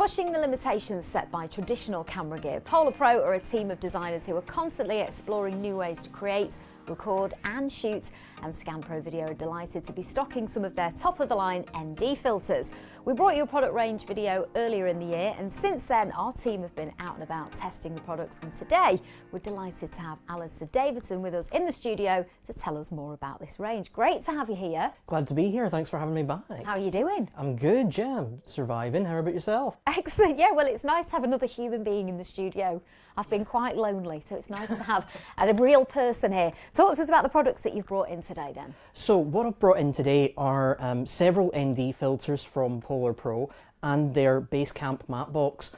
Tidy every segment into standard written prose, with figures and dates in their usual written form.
Pushing the limitations set by traditional camera gear, Polar Pro are a team of designers who are constantly exploring new ways to create, record and shoot, and scanprovideo are delighted to be stocking some of their top-of-the-line ND filters. We brought you a product range video earlier in the year, and since then our team have been out and about testing the products, and today we're delighted to have Alistair Davidson with us in the studio to tell us more about this range. Great to have you here. Glad to be here, thanks for having me back. How are you doing? I'm good, yeah, I'm surviving. How about yourself? Excellent, yeah, well it's nice to have another human being in the studio. I've been quite lonely, so it's nice to have a real person here. Talk to us about the products that you've brought in today then. So what I've brought in today are several ND filters from Polar Pro and their Basecamp mattebox.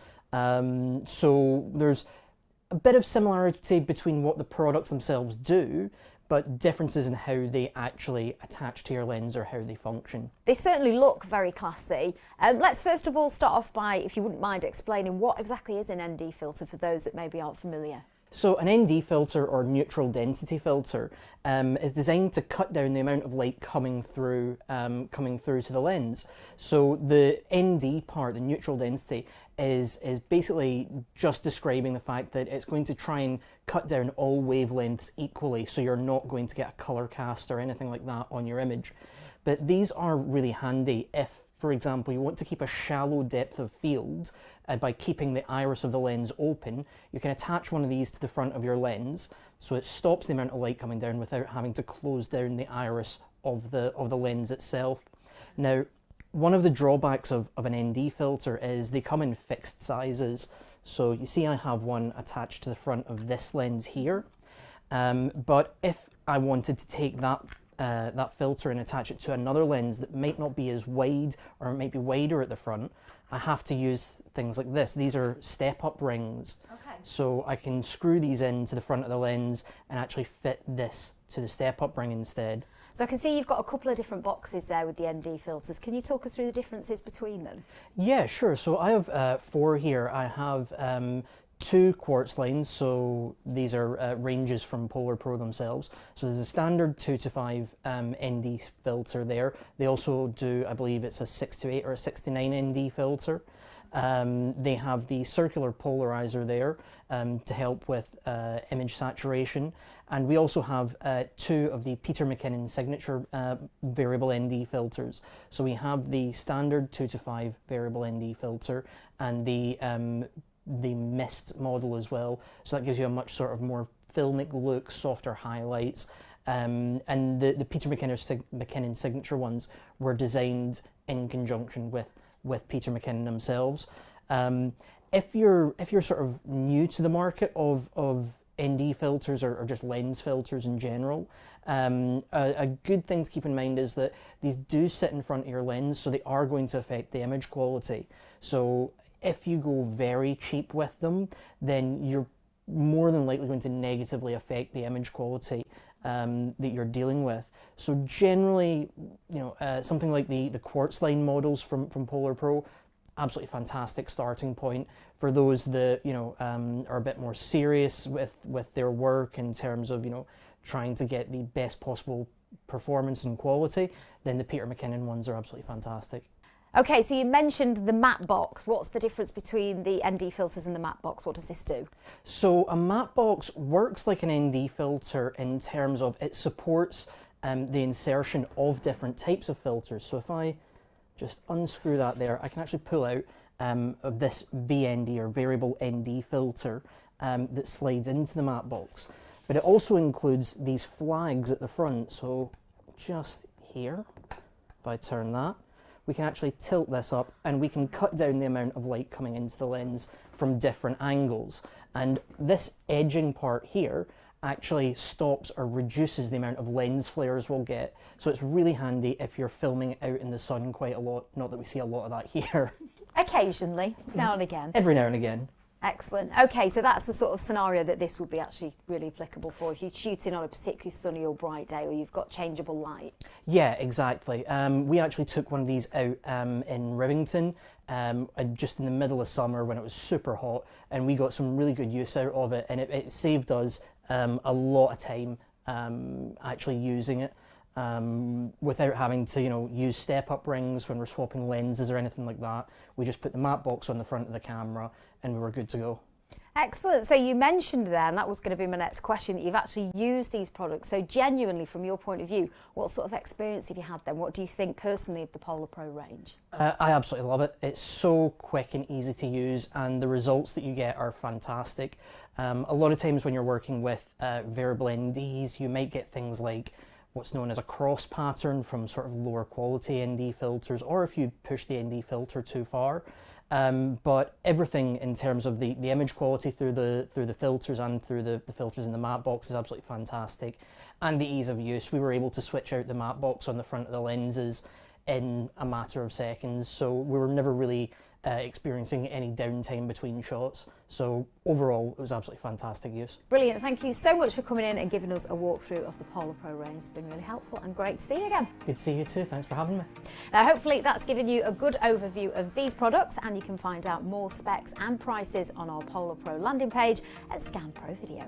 So there's a bit of similarity between what the products themselves do, but differences in how they actually attach to your lens or how they function. They certainly look very classy. Let's first of all start off by, if you wouldn't mind explaining what exactly is an ND filter for those that maybe aren't familiar. So an ND filter, or neutral density filter, is designed to cut down the amount of light coming through to the lens. So the ND part, the neutral density, is basically just describing the fact that it's going to try and cut down all wavelengths equally, so you're not going to get a color cast or anything like that on your image. But these are really handy if, for example, you want to keep a shallow depth of field by keeping the iris of the lens open. You can attach one of these to the front of your lens, so it stops the amount of light coming down without having to close down the iris of the lens itself. Now, one of the drawbacks of an ND filter is they come in fixed sizes. So you see I have one attached to the front of this lens here, but if I wanted to take that filter and attach it to another lens that might not be as wide, or it might be wider at the front, I have to use things like this. These are step-up rings. Okay. So I can screw these into the front of the lens and actually fit this to the step-up ring instead. So I can see you've got a couple of different boxes there with the ND filters. Can you talk us through the differences between them? Yeah, sure. So I have four here. I have two quartz lines, so these are ranges from Polar Pro themselves. So there's a standard 2 to 5 ND filter there. They also do, I believe it's a 6 to 8 or a 6 to 9 ND filter. They have the circular polarizer there to help with image saturation. And we also have two of the Peter McKinnon signature variable ND filters. So we have the standard 2 to 5 variable ND filter and the mist model as well. So that gives you a much sort of more filmic look, softer highlights. And the Peter McKinnon signature ones were designed in conjunction with Peter McKinnon themselves. If you're sort of new to the market of ND filters or just lens filters in general, a good thing to keep in mind is that these do sit in front of your lens, so they are going to affect the image quality. So if you go very cheap with them, then you're more than likely going to negatively affect the image quality that you're dealing with. So generally, you know, something like the quartz line models from Polar Pro, absolutely fantastic starting point for those that, you know, are a bit more serious with their work in terms of, you know, trying to get the best possible performance and quality. Then the Peter McKinnon ones are absolutely fantastic. Okay, so you mentioned the matte box. What's the difference between the ND filters and the matte box? What does this do? So a matte box works like an ND filter in terms of it supports the insertion of different types of filters. So if I just unscrew that there, I can actually pull out of this VND or variable ND filter that slides into the matte box. But it also includes these flags at the front. So just here, if I turn that, we can actually tilt this up and we can cut down the amount of light coming into the lens from different angles. And this edging part here actually stops or reduces the amount of lens flares we'll get. So it's really handy if you're filming out in the sun quite a lot. Not that we see a lot of that here. Occasionally, now and again. Every now and again. Excellent. Okay, so that's the sort of scenario that this would be actually really applicable for if you're shooting on a particularly sunny or bright day, or you've got changeable light. Yeah, exactly. We actually took one of these out in Rivington just in the middle of summer when it was super hot, and we got some really good use out of it, and it saved us a lot of time actually using it. without having to, use step-up rings when we're swapping lenses or anything like that. We just put the matte box on the front of the camera and we were good to go. Excellent. So you mentioned there, and that was going to be my next question, that you've actually used these products. So genuinely, from your point of view, what sort of experience have you had then? What do you think personally of the Polar Pro range? I absolutely love it. It's so quick and easy to use, and the results that you get are fantastic. A lot of times when you're working with variable NDs, you might get things like what's known as a cross pattern from sort of lower quality ND filters, or if you push the ND filter too far. But everything in terms of the image quality through the filters and through the filters in the matte box is absolutely fantastic. And the ease of use. We were able to switch out the matte box on the front of the lenses in a matter of seconds, so we were never really experiencing any downtime between shots. So overall, it was absolutely fantastic use. Brilliant. Thank you so much for coming in and giving us a walkthrough of the Polar Pro range. It's been really helpful and great to see you again. Good to see you too. Thanks for having me. Now, hopefully that's given you a good overview of these products, and you can find out more specs and prices on our Polar Pro landing page at scanprovideo.